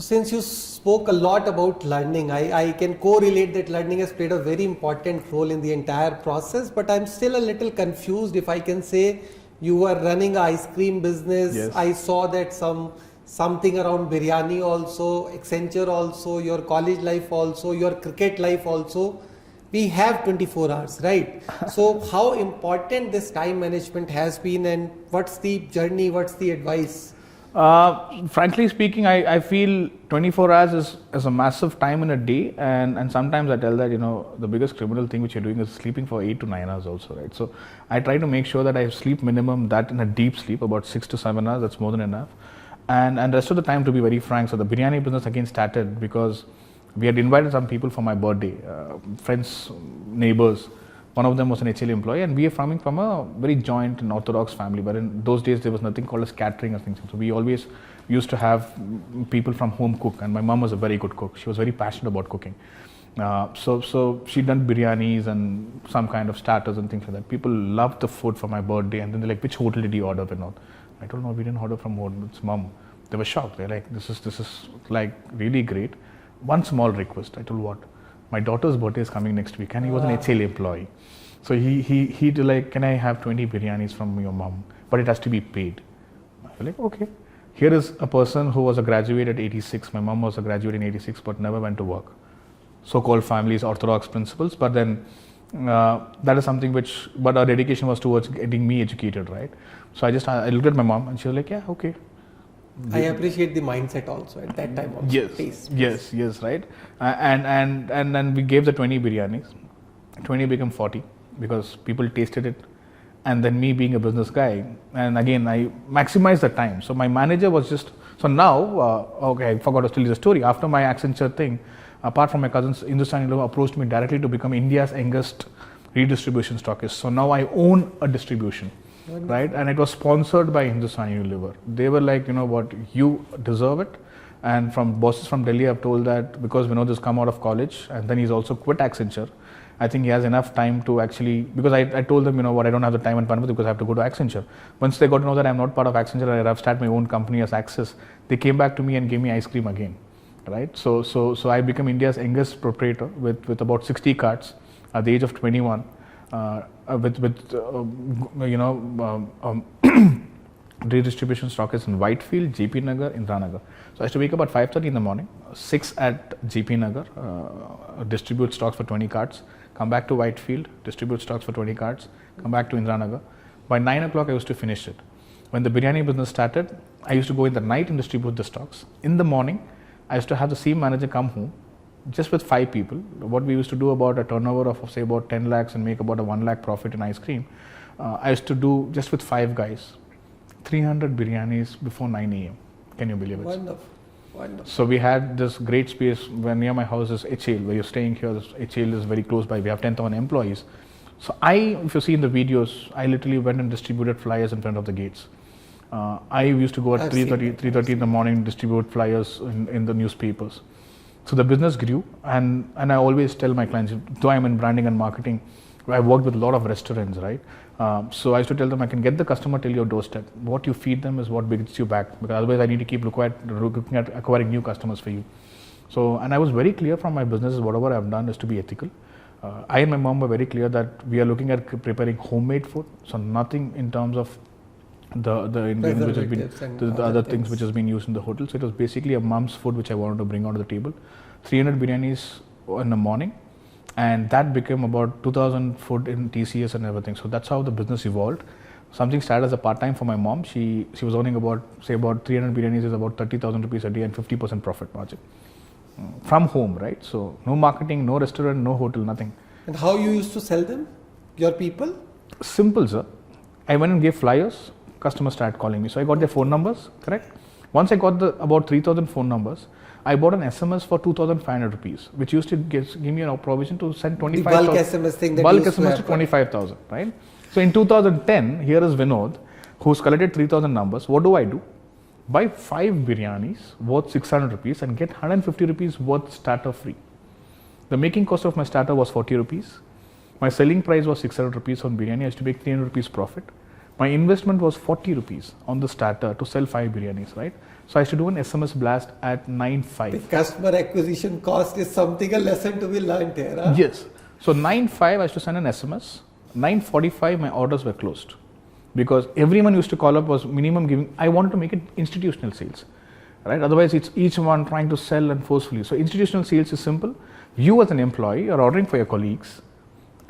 since you spoke a lot about learning, I can correlate that learning has played a very important role in the entire process, but I'm still a little confused. If I can say, you were running an ice cream business. Yes. I saw that something around biryani also, Accenture also, your college life also, your cricket life also. We have 24 hours, right? So how important this time management has been, and what's the journey, what's the advice? Frankly speaking, I feel 24 hours is a massive time in a day, and sometimes I tell that, the biggest criminal thing which you're doing is sleeping for 8 to 9 hours also, right? So I try to make sure that I sleep minimum that in a deep sleep, about 6 to 7 hours, that's more than enough. And rest of the time, to be very frank, so the biryani business again started because we had invited some people for my birthday, friends, neighbors. One of them was an HL employee, and we are coming from a very joint and orthodox family. But in those days, there was nothing called as catering or things. So we always used to have people from home cook, and my mom was a very good cook. She was very passionate about cooking. So she done biryanis and some kind of starters and things like that. People loved the food for my birthday, and then they're like, "Which hotel did you order, Vinod?" I told them, "No, we didn't order from hotel. It's mom." They were shocked. They're like, "This is like really great." One small request. I told, "What? My daughter's birthday is coming next week," and he was an HL employee. So he like, "Can I have 20 biryanis from your mom? But it has to be paid." I was like, "Okay." Here is a person who was a graduate at 86. My mom was a graduate in 86, but never went to work. So-called families, orthodox principles, but then that is something which, but our dedication was towards getting me educated, right? So I looked at my mom, and she was like, "Yeah, okay." I appreciate the mindset also at that time also. Yes, yes, right. And then we gave the 20 biryanis. 20 became 40 because people tasted it. And then me being a business guy, and again, I maximized the time. So my manager was just, so now, okay, I forgot to tell you the story. After my Accenture thing, apart from my cousins, Hindustan Unilever approached me directly to become India's youngest redistribution stockist. So now I own a distribution. Right, and it was sponsored by Hindustan Unilever. They were like, "You know what, you deserve it." And from bosses from Delhi, I've told that because Vinod has come out of college and then he's also quit Accenture, I think he has enough time to actually, because I told them, "You know what, I don't have the time and bandwidth because I have to go to Accenture." Once they got to know that I'm not part of Accenture, I have started my own company as Access, they came back to me and gave me ice cream again, right? So I became India's youngest proprietor with about 60 carts at the age of 21. Redistribution stockists in Whitefield, JP Nagar, Indira Nagar. So I used to wake up at 5:30 in the morning, 6 at JP Nagar, distribute stocks for 20 carts, come back to Whitefield, distribute stocks for 20 carts, come back to Indira Nagar. By 9 o'clock, I used to finish it. When the biryani business started, I used to go in the night and distribute the stocks. In the morning, I used to have the same manager come home, just with 5 people. What we used to do about a turnover of say about 10 lakhs and make about a 1 lakh profit in ice cream, I used to do just with 5 guys, 300 biryanis before 9 a.m. Can you believe it? Wonderful. So we had this great space where near my house is HL, where you're staying here. This HL is very close by. We have 10,000 employees. So if you see in the videos, I literally went and distributed flyers in front of the gates. I used to go at 3:30 in the morning, distribute flyers in the newspapers. So the business grew, and I always tell my clients, though I'm in branding and marketing, I worked with a lot of restaurants, right? So I used to tell them, I can get the customer till your doorstep. What you feed them is what brings you back, because otherwise I need to keep looking at acquiring new customers for you. So, and I was very clear from my businesses, whatever I've done is to be ethical. I and my mom were very clear that we are looking at preparing homemade food, so nothing in terms of the Indian which has been the other things which has been used in the hotel. So it was basically a mom's food which I wanted to bring onto the table. 300 biryanis in the morning, and that became about 2,000 food in TCS and everything. So that's how the business evolved. Something started as a part-time for my mom. She was earning about 300 biryanis is about 30,000 rupees a day and 50% profit margin from home, right? So no marketing, no restaurant, no hotel, nothing. And how you used to sell them, your people? Simple, sir. I went and gave flyers. Customers started calling me. So I got their phone numbers, correct? Once I got about 3,000 phone numbers, I bought an SMS for 2,500 rupees, which used to give me a provision to send 25,000. Bulk SMS thing that bulk SMS to 25,000, right? So in 2010, here is Vinod, who's collected 3,000 numbers. What do? Buy 5 biryanis worth 600 rupees and get 150 rupees worth starter free. The making cost of my starter was 40 rupees. My selling price was 600 rupees on biryani. I used to make 300 rupees profit. My investment was 40 rupees on the starter to sell 5 biryanis, right? So I used to do an SMS blast at 9:05. The customer acquisition cost is something, a lesson to be learned here. Huh? Yes. So 9:05 I used to send an SMS. 9:45 my orders were closed because everyone used to call up was minimum giving. I wanted to make it institutional sales, right? Otherwise it's each one trying to sell and forcefully. So institutional sales is simple. You as an employee are ordering for your colleagues.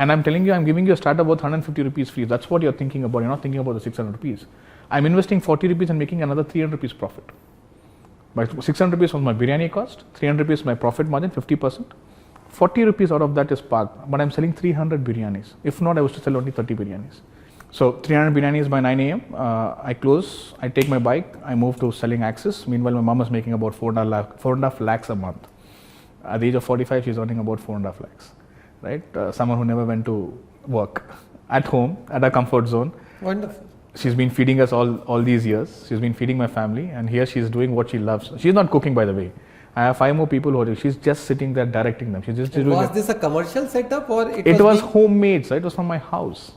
And I'm telling you, I'm giving you a starter worth 150 rupees free. That's what you're thinking about. You're not thinking about the 600 rupees. I'm investing 40 rupees and making another 300 rupees profit. My 600 rupees was my biryani cost, 300 rupees my profit margin, 50%. 40 rupees out of that is parked, but I'm selling 300 biryanis. If not, I was to sell only 30 biryanis. So 300 biryanis by 9 a.m. I close, I take my bike, I move to selling Axis. Meanwhile, my mom is making about 4.5 lakhs a month. At the age of 45, she's earning about 4.5 lakhs. Right? Someone who never went to work, at home, at a comfort zone. Wonderful. She's been feeding us all these years. She's been feeding my family, and here she's doing what she loves. She's not cooking, by the way. I have 5 more people who are. She's just sitting there directing them. She's just doing. Was this a commercial setup or it was homemade? Right? It was from my house.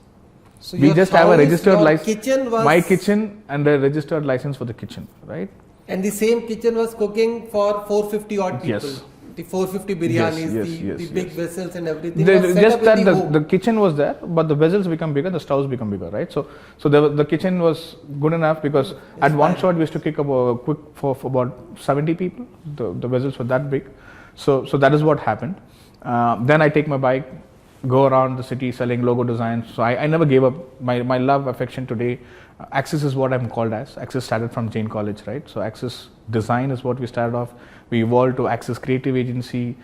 So we just have a registered license. Kitchen was my kitchen and a registered license for the kitchen, right? And the same kitchen was cooking for 450 odd people. Yes. The 450 biryanis, the big vessels and everything. Just that the kitchen was there, but the vessels become bigger, the stoves become bigger, right? So the kitchen was good enough because at one shot we used to cook for about 70 people. The vessels were that big. So that is what happened. Then I take my bike, go around the city selling logo designs. So I never gave up. My love, affection today, Axis is what I'm called as. Axis started from Jain College, right? So Axis Design is what we started off. We evolved to Axis Creative Agency.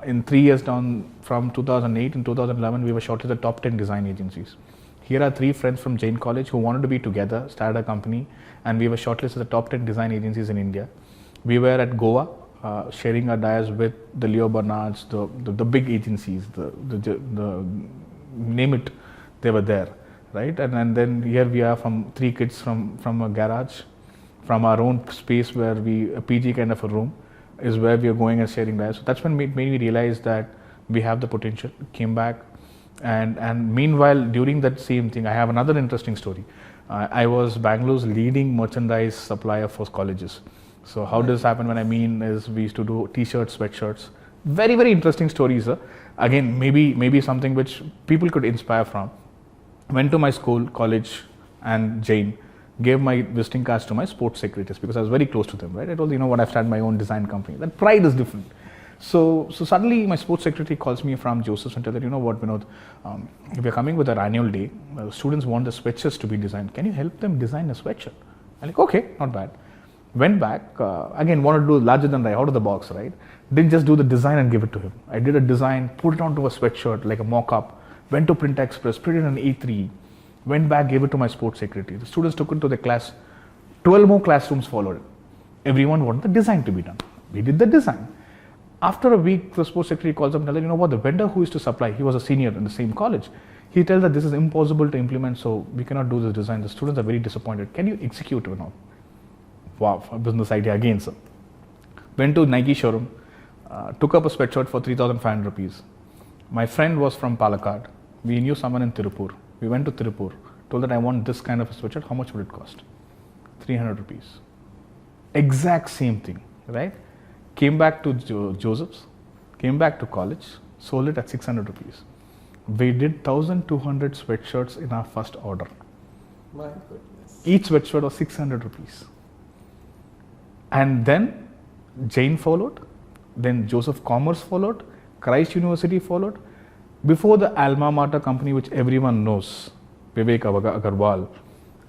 In 3 years down from 2008 and 2011, we were shortlisted the top 10 design agencies. Here are 3 friends from Jain College who wanted to be together, started a company, and we were shortlisted the top 10 design agencies in India. We were at Goa, sharing our dias with the Leo Bernards, the big agencies, the name it, they were there, right? And then here we are from 3 kids from a garage, from our own space where a PG kind of a room is where we are going and sharing dias. So that's when made me realize that we have the potential. Came back, and meanwhile during that same thing, I have another interesting story. I was Bangalore's leading merchandise supplier for colleges. So how does this happen? When I mean is we used to do t-shirts, sweatshirts. Very, very interesting stories. Again, maybe something which people could inspire from. Went to my school, college, and Jain. Gave my visiting cards to my sports secretaries because I was very close to them. Right? I told what I've started my own design company. That pride is different. So suddenly my sports secretary calls me from Joseph's and tells that what Vinod, we are coming with our annual day. Students want the sweatshirts to be designed. Can you help them design a sweatshirt? I'm like, okay, not bad. Went back, again wanted to do larger than life, out of the box, right? Didn't just do the design and give it to him. I did a design, put it onto a sweatshirt like a mock-up, went to Print Express, printed an A3, went back, gave it to my sports secretary. The students took it to the class. 12 more classrooms followed it. Everyone wanted the design to be done. We did the design. After a week, the sports secretary calls up and tells them, the vendor who used to supply, he was a senior in the same college. He tells that this is impossible to implement, so we cannot do this design. The students are very disappointed. Can you execute or not? Wow, a business idea again, sir. Went to Nike showroom, took up a sweatshirt for 3,500 rupees. My friend was from Palakkad. We knew someone in Tirupur. We went to Tirupur, told that I want this kind of a sweatshirt. How much would it cost? 300 rupees. Exact same thing, right? Came back to Joseph's, came back to college, sold it at 600 rupees. We did 1,200 sweatshirts in our first order. My goodness. Each sweatshirt was 600 rupees. And then Jain followed, then Joseph Commerce followed, Christ University followed. Before the Alma Mater company, which everyone knows, Vivek Agarwal,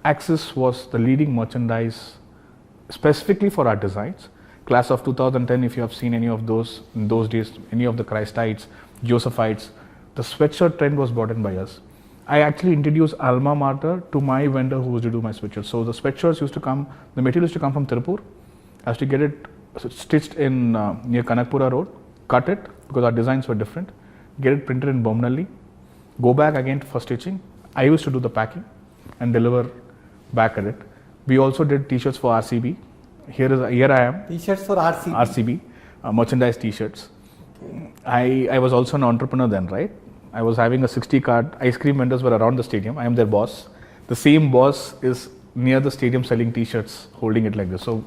Axis was the leading merchandise specifically for our designs. Class of 2010, if you have seen any of those, in those days, any of the Christites, Josephites, the sweatshirt trend was brought in by us. I actually introduced Alma Mater to my vendor who was to do my sweatshirts. So the sweatshirts used to come, the material used to come from Tirupur. I used to get it stitched in near Kanakpura Road, cut it because our designs were different, get it printed in Bomnalli, go back again for stitching. I used to do the packing and deliver back at it. We also did t-shirts for RCB. Here I am. T-shirts for RCB. RCB, merchandise t-shirts. Okay. I was also an entrepreneur then, right? I was having a 60 card. Ice cream vendors were around the stadium. I am their boss. the same boss is near the stadium selling t-shirts, holding it like this. So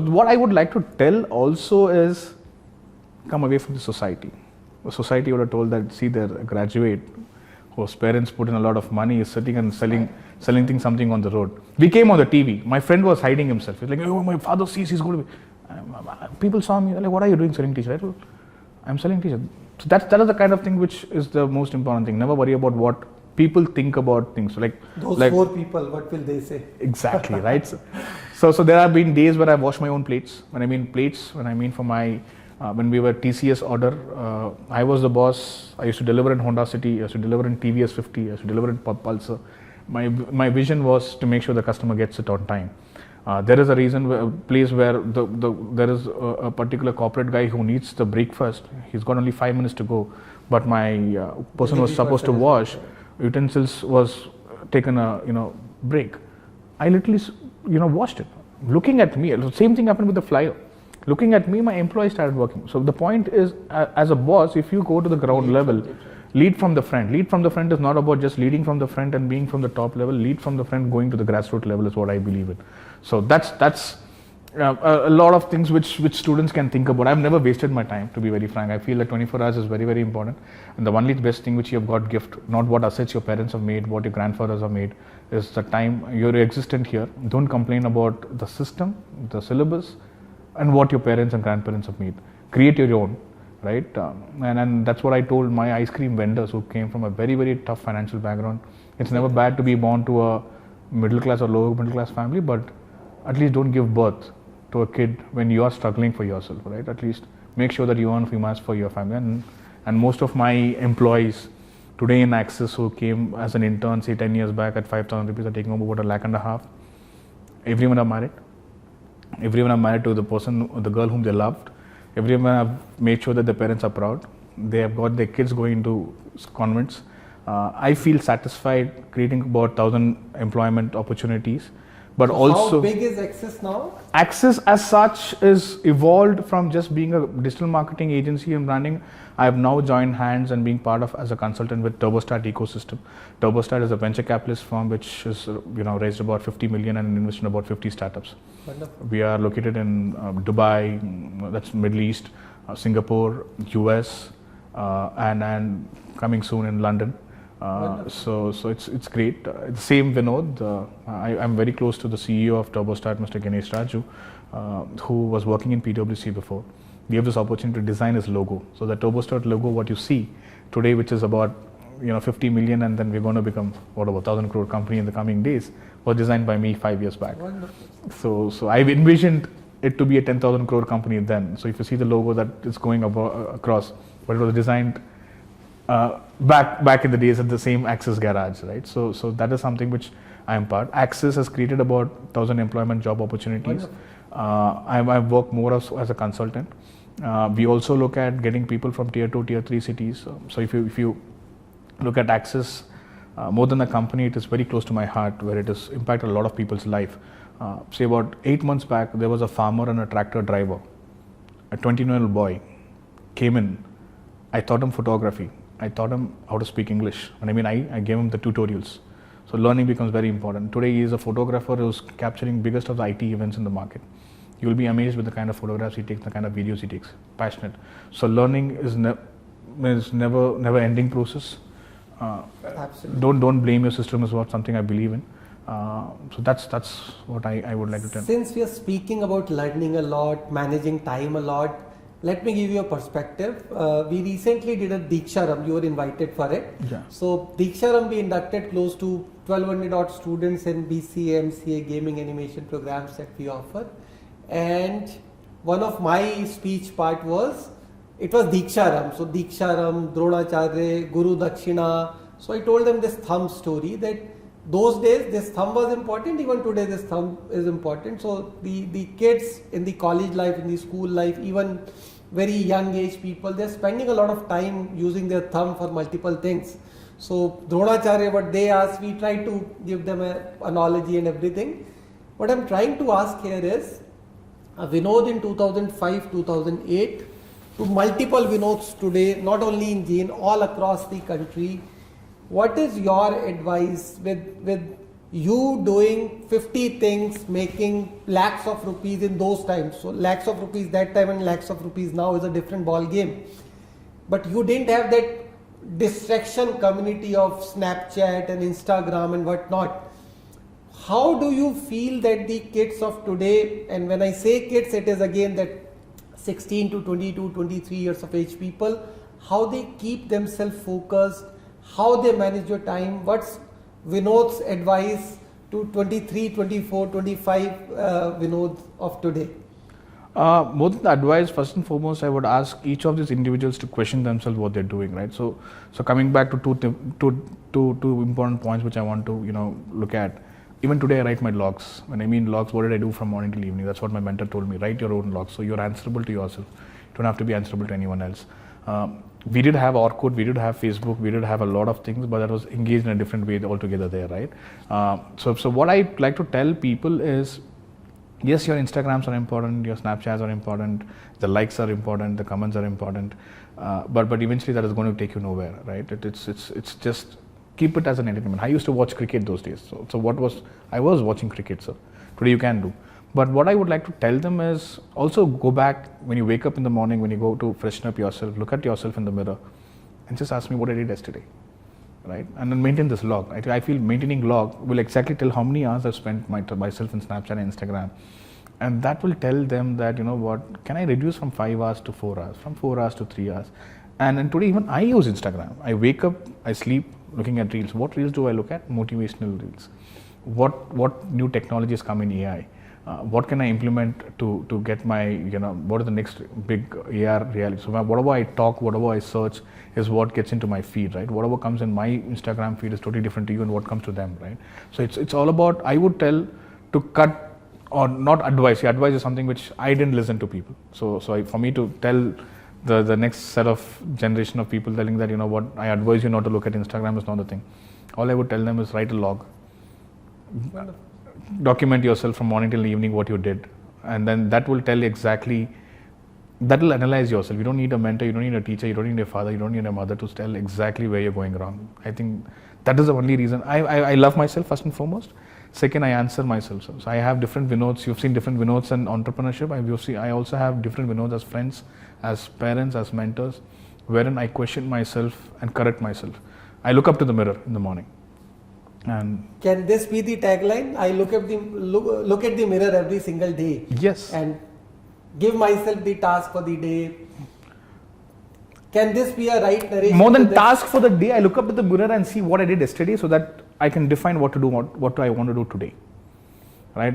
what I would like to tell also is, come away from the society. The society would have told that, see, they're a graduate whose parents put in a lot of money, is sitting and selling things, something on the road. We came on the TV. My friend was hiding himself. He's like, oh, my father sees he's going to be. People saw me, like, what are you doing selling t-shirts? Well, I'm selling t-shirts. So that is the kind of thing which is the most important thing. Never worry about what people think about things. Those 4 people, what will they say? Exactly, right? So there have been days where I wash my own plates. When I mean for my, when we were TCS order, I was the boss. I used to deliver in Honda City, I used to deliver in TVS 50, I used to deliver in Pulsar. My vision was to make sure the customer gets it on time. There is a place where there is a particular corporate guy who needs the breakfast. He's got only 5 minutes to go, but my person was supposed to wash utensils was taken a break. I literally washed it. Looking at me, the same thing happened with the flyer. Looking at me, my employees started working. So the point is, as a boss, if you go to the ground level, lead from the front. Lead from the front is not about just leading from the front and being from the top level. Lead from the front, going to the grassroots level is what I believe in. So that's a lot of things which students can think about. I've never wasted my time, to be very frank. I feel that 24 hours is very, very important. And the only best thing which you have got gift, not what assets your parents have made, what your grandfathers have made, is the time you're existent here. Don't complain about the system, the syllabus, and what your parents and grandparents have made. Create your own, right? And that's what I told my ice cream vendors who came from a very, very tough financial background. It's never bad to be born to a middle class or lower middle class family, but at least don't give birth to a kid when you are struggling for yourself, right? At least make sure that you earn finance for your family. And most of my employees today in Axis who came as an intern, say 10 years back at 5,000 rupees, are taking home about $1.5 lakh. Everyone are married. Everyone are married to the girl whom they loved. Everyone have made sure that their parents are proud. They have got their kids going into convents. I feel satisfied creating about 1,000 employment opportunities. But so also, how big is Axis now? Axis as such is evolved from just being a digital marketing agency and branding. I have now joined hands and being part of as a consultant with TurboStart ecosystem. TurboStart is a venture capitalist firm which is raised about 50 million and invested in about 50 startups. Wonderful. We are located in Dubai, that's Middle East, Singapore, US, and coming soon in London. So it's great. The same Vinod, I'm very close to the CEO of TurboStart, Mr. Ganesh Raju, who was working in PwC before. We have this opportunity to design his logo. So the TurboStart logo, what you see today, which is about 50 million, and then we're going to become about 1,000 crore company in the coming days, was designed by me 5 years back. Wonderful. So I've envisioned it to be a 10,000 crore company then. So if you see the logo that is going across, but it was designed back in the days at the same Axis garage, right? So that is something which I am part. Axis has created about 1,000 employment job opportunities. I've worked more as a consultant. We also look at getting people from tier 2, tier 3 cities. So if you look at Axis, more than a company, it is very close to my heart, where it has impacted a lot of people's life. Say about 8 months back, there was a farmer and a tractor driver. A 20-year-old boy came in. I taught him photography. I taught him how to speak English. And I gave him the tutorials. So learning becomes very important. Today he is a photographer who's capturing biggest of the IT events in the market. You will be amazed with the kind of photographs he takes, the kind of videos he takes. Passionate. So learning is never ending process. Absolutely. Don't blame your system is what something I believe in. So that's what I would like to tell. Since we are speaking about learning a lot, managing time a lot, let me give you a perspective. We recently did a Diksharam. You were invited for it. Yeah. So Diksharam, we inducted close to 1,200 odd students in BCA, MCA, gaming animation programs that we offer. And one of my speech part was, it was Diksharam. So Diksharam, Dronacharya, Guru Dakshina. So I told them this thumb story that those days this thumb was important, even today this thumb is important. So the kids in the college life, in the school life, even very young age people, they're spending a lot of time using their thumb for multiple things. So Dronacharya, what they ask, we try to give them a analogy and everything. What I'm trying to ask here is, Vinod in 2005, 2008, to multiple Vinods today, not only in Jain, all across the country, what is your advice with you doing 50 things, making lakhs of rupees in those times? So lakhs of rupees that time and lakhs of rupees now is a different ball game. But you didn't have that distraction community of Snapchat and Instagram and whatnot. How do you feel that the kids of today, and when I say kids, it is again that 16 to 22, 23 years of age people, how they keep themselves focused, how they manage your time? What's Vinod's advice to 23, 24, 25 Vinod of today? More than the advice, first and foremost, I would ask each of these individuals to question themselves what they're doing, right? So coming back to two important points which I want to look at. Even today, I write my logs. When I mean logs, what did I do from morning till evening? That's what my mentor told me. Write your own logs, so you're answerable to yourself. You don't have to be answerable to anyone else. We did have Orkut, we did have Facebook, we did have a lot of things, but that was engaged in a different way altogether there, right? So what I like to tell people is, yes, your Instagrams are important, your Snapchats are important, the likes are important, the comments are important, but eventually that is going to take you nowhere, right? It's just keep it as an entertainment. I used to watch cricket those days, so I was watching cricket, so today you can do. But what I would like to tell them is also go back when you wake up in the morning, when you go to freshen up yourself, look at yourself in the mirror and just ask me what I did yesterday, right? And then maintain this log. I feel maintaining log will exactly tell how many hours I've spent myself in Snapchat and Instagram. And that will tell them that, can I reduce from 5 hours to 4 hours, from 4 hours to 3 hours? And today even I use Instagram. I wake up, I sleep looking at reels. What reels do I look at? Motivational reels. What new technologies come in AI? What can I implement to get my, what are the next big AR reality? So whatever I talk, whatever I search is what gets into my feed, right? Whatever comes in my Instagram feed is totally different to you and what comes to them, right? So it's all about, I would tell to cut, or not advice. Advice is something which I didn't listen to people. So for me to tell the next set of generation of people telling that, what, I advise you not to look at Instagram is not the thing. All I would tell them is write a log. Wonderful. Document yourself from morning till evening what you did, and then that will tell exactly, that will analyze yourself. You don't need a mentor, you don't need a teacher, you don't need a father, you don't need a mother to tell exactly where you're going wrong. I think that is the only reason. I love myself first and foremost. Second, I answer myself. So I have different Vinods. You've seen different Vinods in entrepreneurship. I also have different Vinods as friends, as parents, as mentors, wherein I question myself and correct myself. I look up to the mirror in the morning. And can this be the tagline? I look at the mirror every single day. Yes. And give myself the task for the day. Can this be a right narration? More than task for the day, I look up at the mirror and see what I did yesterday, so that I can define what to do, what I want to do today. Right?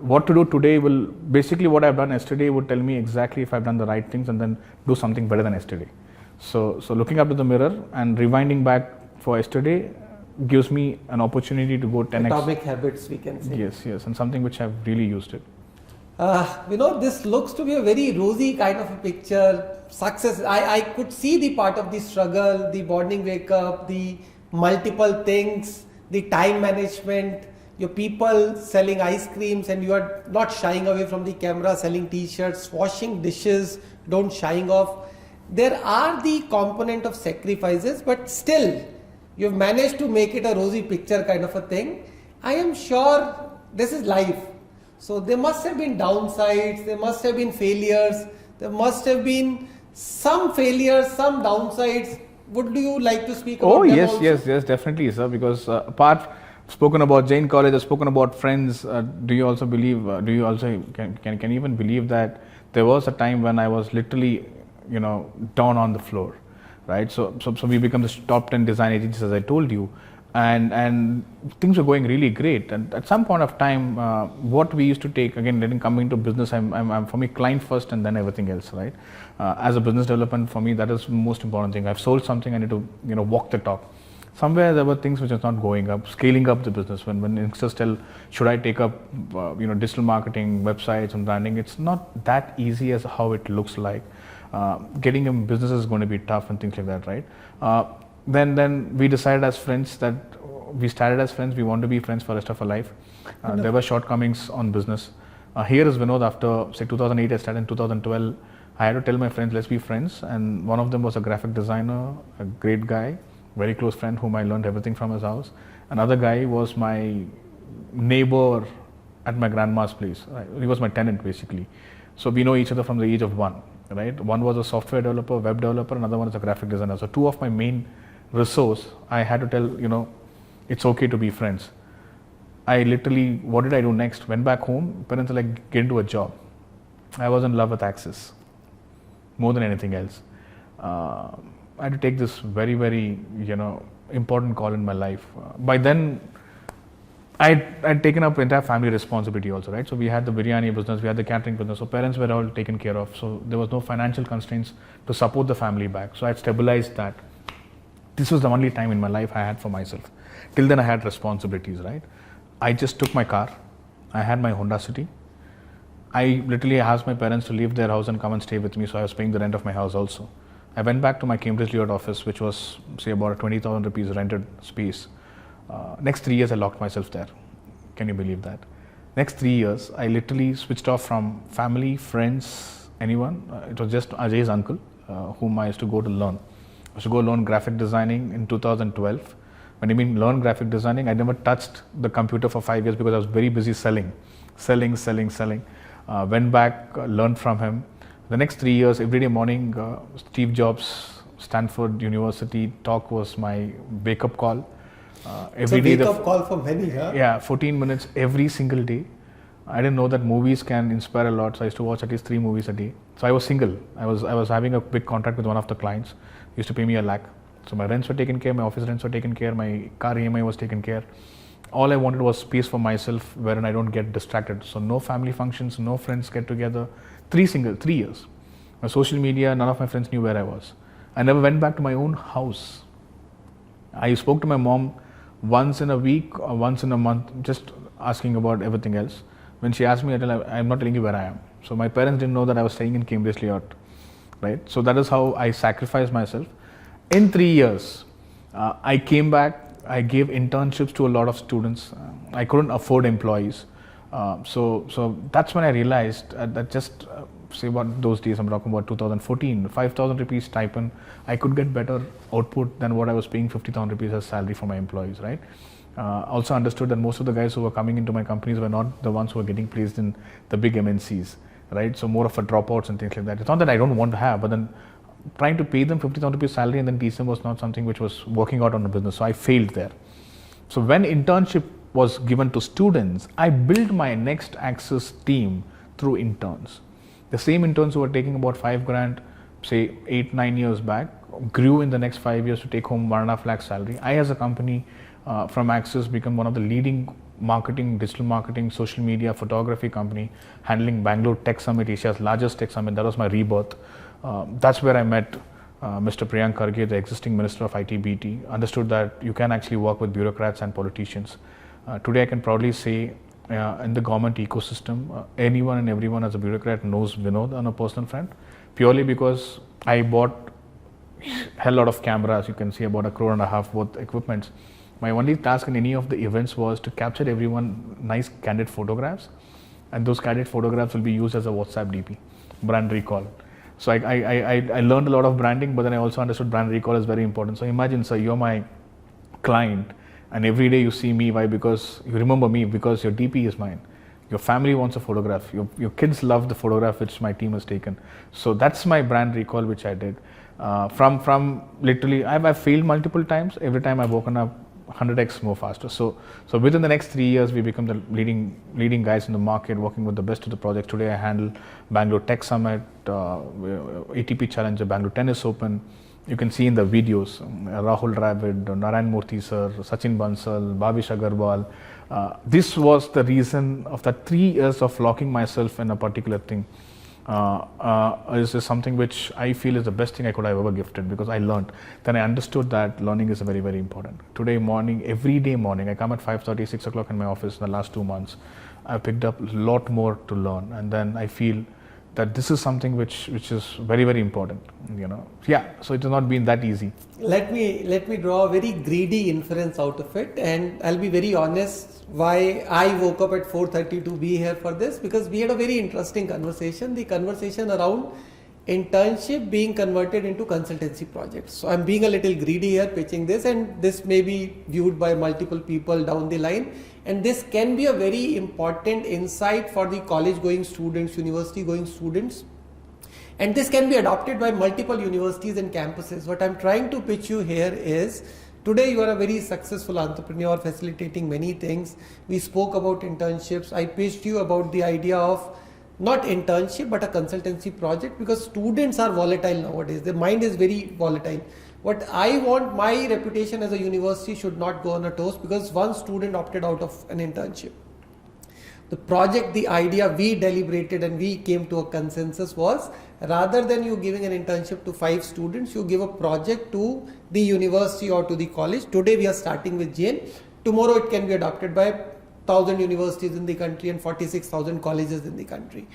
What to do today will basically, what I've done yesterday would tell me exactly if I've done the right things, and then do something better than yesterday. So looking up to the mirror and rewinding back for yesterday gives me an opportunity to go 10x. Atomic habits, we can say. Yes, and something which I've really used it. This looks to be a very rosy kind of a picture. Success, I could see the part of the struggle, the morning wake up, the multiple things, the time management, your people selling ice creams and you are not shying away from the camera, selling t-shirts, washing dishes, don't shying off. There are the component of sacrifices, but still you've managed to make it a rosy picture kind of a thing. I am sure this is life. So there must have been downsides, there must have been failures, there must have been some failures, some downsides. Would you like to speak about them also? Yes, definitely, sir. Because apart spoken about Jain College, I've spoken about friends. Do you also believe? Do you also can you even believe that there was a time when I was literally, down on the floor, right? So we become the top 10 design agencies, as I told you, and things were going really great. And at some point of time, what we used to take, again, letting come into business, I'm for me client first and then everything else, right? As a business development, for me, that is the most important thing. I've sold something, I need to walk the talk. Somewhere there were things which are not going up, scaling up the business. When youngsters tell, should I take up digital marketing, websites and branding, it's not that easy as how it looks like. Getting a business is going to be tough and things like that, right? Then we decided as friends that we started as friends, we want to be friends for the rest of our life. There were shortcomings on business. Here is Vinod, after say 2008, I started in 2012. I had to tell my friends, let's be friends. And one of them was a graphic designer, a great guy, very close friend whom I learned everything from his house. Another guy was my neighbor at my grandma's place. Right? He was my tenant basically. So we know each other from the age of 1. Right? One was a software developer, web developer, another one is a graphic designer. So 2 of my main resource, I had to tell, it's okay to be friends. I literally, what did I do next? Went back home, parents were like, get into a job. I was in love with Axis, more than anything else. I had to take this very, very, important call in my life. By then, I'd taken up entire family responsibility also, right? So we had the biryani business, we had the catering business, so parents were all taken care of. So there was no financial constraints to support the family back. So I had stabilized that. This was the only time in my life I had for myself. Till then I had responsibilities, right? I just took my car. I had my Honda City. I literally asked my parents to leave their house and come and stay with me, so I was paying the rent of my house also. I went back to my Cambridge Leeward office, which was, say, about a 20,000 rupees rented space. Next 3 years, I locked myself there. Can you believe that? Next 3 years, I literally switched off from family, friends, anyone. It was just Ajay's uncle, whom I used to go to learn. I used to go learn graphic designing in 2012. When I mean learn graphic designing, I never touched the computer for 5 years because I was very busy selling. Went back, learned from him. The next 3 years, every day morning, Steve Jobs, Stanford University talk was my wake-up call. Every day wake-up call for many, huh? Yeah, 14 minutes every single day. I didn't know that movies can inspire a lot, so I used to watch at least 3 movies a day. So I was single. I was having a big contract with one of the clients. He used to pay me $1 lakh. So my rents were taken care, my office rents were taken care, my car EMI was taken care. All I wanted was space for myself wherein I don't get distracted. So no family functions, no friends get together. 3 years. My social media, none of my friends knew where I was. I never went back to my own house. I spoke to my mom once in a week or once in a month, just asking about everything else. When she asked me, I'm not telling you where I am. So my parents didn't know that I was staying in Cambridge Leeward, right? So that is how I sacrificed myself. In 3 years, I came back. I gave internships to a lot of students. I couldn't afford employees. So that's when I realized that just say about those days, I'm talking about 2014, 5,000 rupees stipend, I could get better output than what I was paying 50,000 rupees as salary for my employees, right? Also understood that most of the guys who were coming into my companies were not the ones who were getting placed in the big MNCs, right? So more of a dropouts and things like that. It's not that I don't want to have, but then trying to pay them 50,000 rupees salary and then teach them was not something which was working out on the business. So I failed there. So when internship was given to students, I built my next Axis team through interns. The same interns who were taking about 5 grand, say 8-9 years back, grew in the next 5 years to take home 1.5 lakh salary. I as a company from Axis become one of the leading marketing, digital marketing, social media, photography company handling Bangalore Tech Summit, Asia's largest tech summit. That was my rebirth. That's where I met Mr. Priyank Kharge, the existing Minister of IT/BT, understood that you can actually work with bureaucrats and politicians. Today I can proudly say in the government ecosystem, anyone and everyone as a bureaucrat knows Vinod on a personal front, purely because I bought hell lot of cameras. You can see about 1.5 crore worth equipments. My only task in any of the events was to capture everyone nice candid photographs, and those candid photographs will be used as a WhatsApp DP, brand recall. So I learned a lot of branding, but then I also understood brand recall is very important. So imagine, sir, you're my client and every day you see me. Why? Because you remember me, because your DP is mine. Your family wants a photograph. Your kids love the photograph which my team has taken. So that's my brand recall which I did. From literally, I've failed multiple times. Every time I've woken up 100x more faster. So within the next 3 years, we become the leading guys in the market, working with the best of the projects. Today, I handle Bangalore Tech Summit, ATP Challenger, Bangalore Tennis Open. You can see in the videos, Rahul Dravid, Narayan Murthy sir, Sachin Bansal, Bhavish Agarwal. This was the reason of that 3 years of locking myself in a particular thing. Is something which I feel is the best thing I could have ever gifted, because I learned. Then I understood that learning is very, very important. Today morning, every day morning, I come at 5:30, 6 o'clock in my office. In the last 2 months, I've picked up a lot more to learn, and then I feel that this is something which is very, very important. Yeah. So it has not been that easy. Let me draw a very greedy inference out of it, and I'll be very honest. Why I woke up at 4:30 to be here for this, because we had a very interesting conversation. The conversation around internship being converted into consultancy projects. So I'm being a little greedy here pitching this, and this may be viewed by multiple people down the line, and this can be a very important insight for the college going students, university going students, and this can be adopted by multiple universities and campuses. What I'm trying to pitch you here is, today you are a very successful entrepreneur facilitating many things. We spoke about internships. I pitched you about the idea of not internship but a consultancy project, because students are volatile nowadays. Their mind is very volatile. What I want, my reputation as a university should not go on a toast because one student opted out of an internship. The project, the idea, we deliberated and we came to a consensus was, rather than you giving an internship to 5 students, you give a project to the university or to the college. Today we are starting with Jain. Tomorrow it can be adopted by 1,000 universities in the country and 46,000 colleges in the country.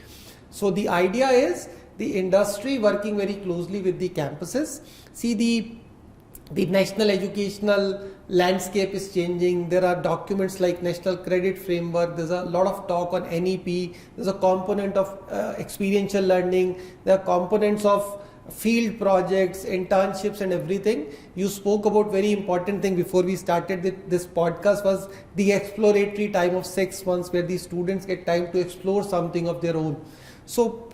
So the idea is the industry working very closely with the campuses. See, the national educational landscape is changing. There are documents like National Credit Framework. There's a lot of talk on NEP. There's a component of experiential learning. There are components of field projects, internships and everything. You spoke about very important thing before we started this podcast, was the exploratory time of 6 months where the students get time to explore something of their own. So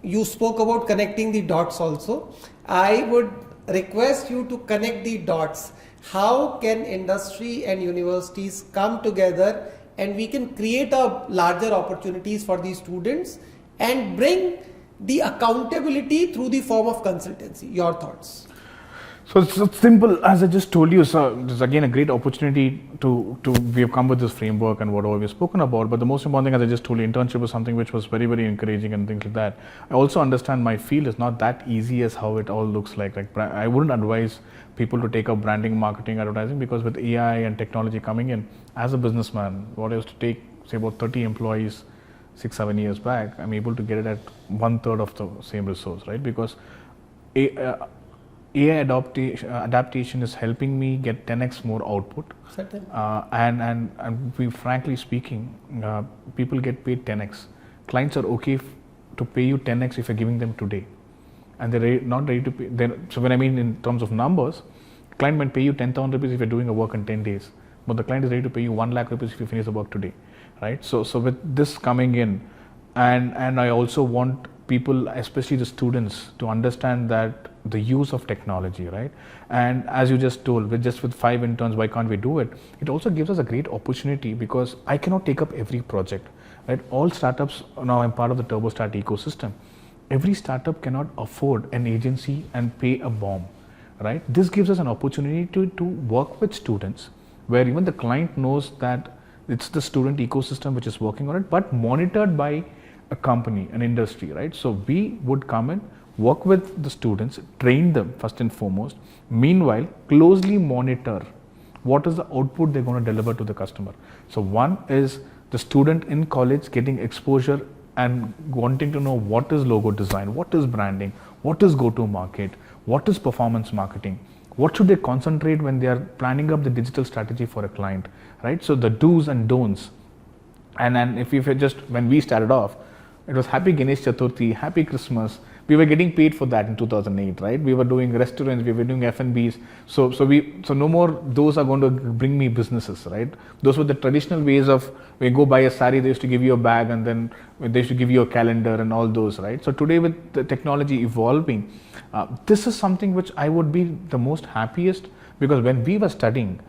you spoke about connecting the dots also. I would request you to connect the dots. How can industry and universities come together and we can create a larger opportunities for these students and bring the accountability through the form of consultancy? Your thoughts? So it's simple, as I just told you. So this is again a great opportunity to we have come with this framework and whatever we've spoken about. But the most important thing, as I just told you, internship was something which was very, very encouraging and things like that. I also understand my field is not that easy as how it all looks like. Like I wouldn't advise people to take up branding, marketing, advertising, because with AI and technology coming in, as a businessman, what I used to take say about 30 employees 6-7 years back, I'm able to get it at 1/3 of the same resource, right? Because AI adaptation is helping me get 10x more output. And we frankly speaking, people get paid 10x. Clients are okay to pay you 10x if you're giving them today, and they're not ready to pay. So when I mean in terms of numbers, client might pay you 10,000 rupees if you're doing a work in 10 days, but the client is ready to pay you 1 lakh rupees if you finish the work today, right? So with this coming in, and I also want people, especially the students, to understand that the use of technology, right? And as you just told, with 5 interns, why can't we do it? It also gives us a great opportunity, because I cannot take up every project, right? All startups, now I'm part of the TurboStart ecosystem. Every startup cannot afford an agency and pay a BOM, right? This gives us an opportunity to work with students, where even the client knows that it's the student ecosystem which is working on it, but monitored by a company, an industry, right? So we would come in, work with the students, train them first and foremost, meanwhile closely monitor what is the output they're going to deliver to the customer. So one is the student in college getting exposure and wanting to know what is logo design, what is branding, what is go to market, what is performance marketing, what should they concentrate when they are planning up the digital strategy for a client, right? So the do's and don'ts. And if you just, when we started off, it was Happy Ganesh Chaturthi, Happy Christmas. We were getting paid for that in 2008, right? We were doing restaurants, we were doing F&Bs. So no more those are going to bring me businesses, right? Those were the traditional ways of, when you go buy a sari, they used to give you a bag, and then they used to give you a calendar and all those, right? So today with the technology evolving, this is something which I would be the most happiest, because when we were studying,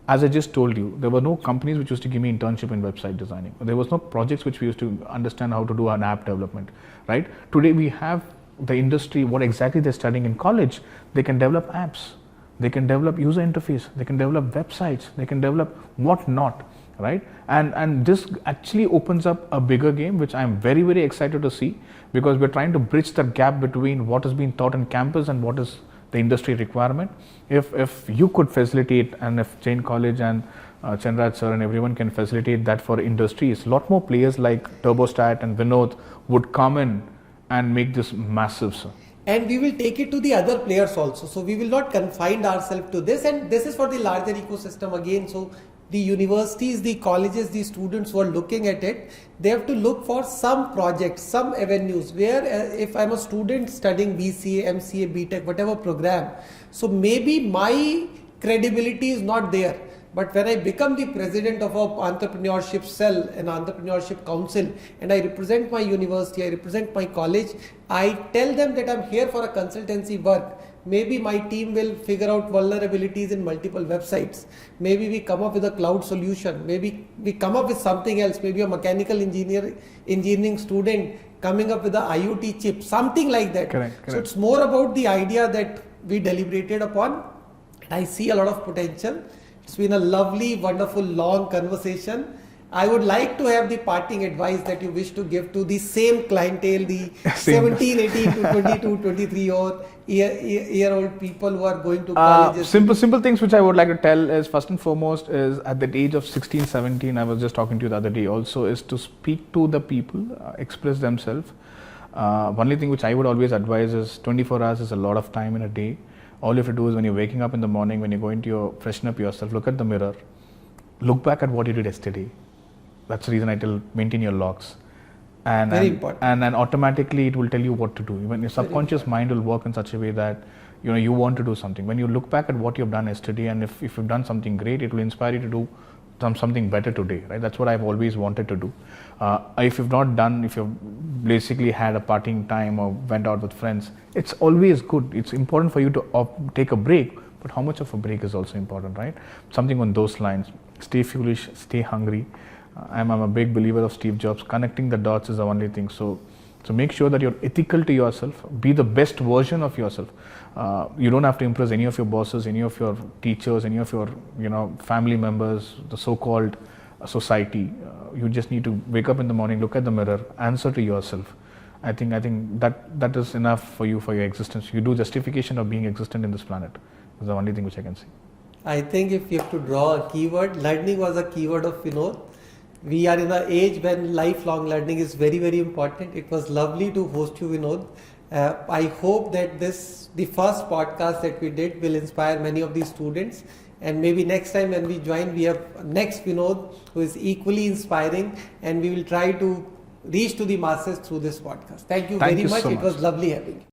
as I just told you, there were no companies which used to give me internship in website designing. There was no projects which we used to understand how to do an app development, right? Today we have the industry, what exactly they're studying in college. They can develop apps, they can develop user interface, they can develop websites, they can develop what not, right? And this actually opens up a bigger game, which I'm very, very excited to see, because we're trying to bridge the gap between what is being taught in campus and what is the industry requirement. If you could facilitate, and if Jain College and Chandraj sir and everyone can facilitate that for industries, a lot more players like TurboStat and Vinod would come in and make this massive, sir. And we will take it to the other players also. So we will not confine ourselves to this, and this is for the larger ecosystem again. So the universities, the colleges, the students who are looking at it, they have to look for some projects, some avenues where if I'm a student studying BCA, MCA, BTech, whatever program, so maybe my credibility is not there. But when I become the president of an entrepreneurship cell, an entrepreneurship council, and I represent my university, I represent my college, I tell them that I'm here for a consultancy work. Maybe my team will figure out vulnerabilities in multiple websites. Maybe we come up with a cloud solution. Maybe we come up with something else. Maybe a mechanical engineering student coming up with an IoT chip, something like that. Correct. So it's more about the idea that we deliberated upon. I see a lot of potential. It's been a lovely, wonderful, long conversation. I would like to have the parting advice that you wish to give to the same clientele, the 17, 18 to 22, 23-year-old people who are going to colleges. Simple things which I would like to tell is, first and foremost, is at the age of 16, 17, I was just talking to you the other day also, is to speak to the people, express themselves. Only thing which I would always advise is 24 hours is a lot of time in a day. All you have to do is when you're waking up in the morning, when you're going to freshen up yourself, look at the mirror, look back at what you did yesterday. That's the reason I tell maintain your logs. Very important. And automatically it will tell you what to do. Even your subconscious mind will work in such a way that you want to do something. When you look back at what you've done yesterday, and if you've done something great, it will inspire you to do something better today, right? That's what I've always wanted to do. If you've not done, if you've basically had a partying time or went out with friends, it's always good. It's important for you to take a break, but how much of a break is also important, right? Something on those lines. Stay foolish, stay hungry. I'm a big believer of Steve Jobs. Connecting the dots is the only thing. So make sure that you're ethical to yourself. Be the best version of yourself. You don't have to impress any of your bosses, any of your teachers, any of your family members, the so-called society. You just need to wake up in the morning, look at the mirror, answer to yourself. I think that is enough for you, for your existence. You do justification of being existent in this planet. Is the only thing which I can see. I think if you have to draw a keyword, learning was a keyword of Vinod. We are in an age when lifelong learning is very, very important. It was lovely to host you, Vinod. I hope that the first podcast that we did will inspire many of these students. And maybe next time when we join, we have next Vinod who is equally inspiring, and we will try to reach to the masses through this podcast. Thank you very much. It was lovely having you.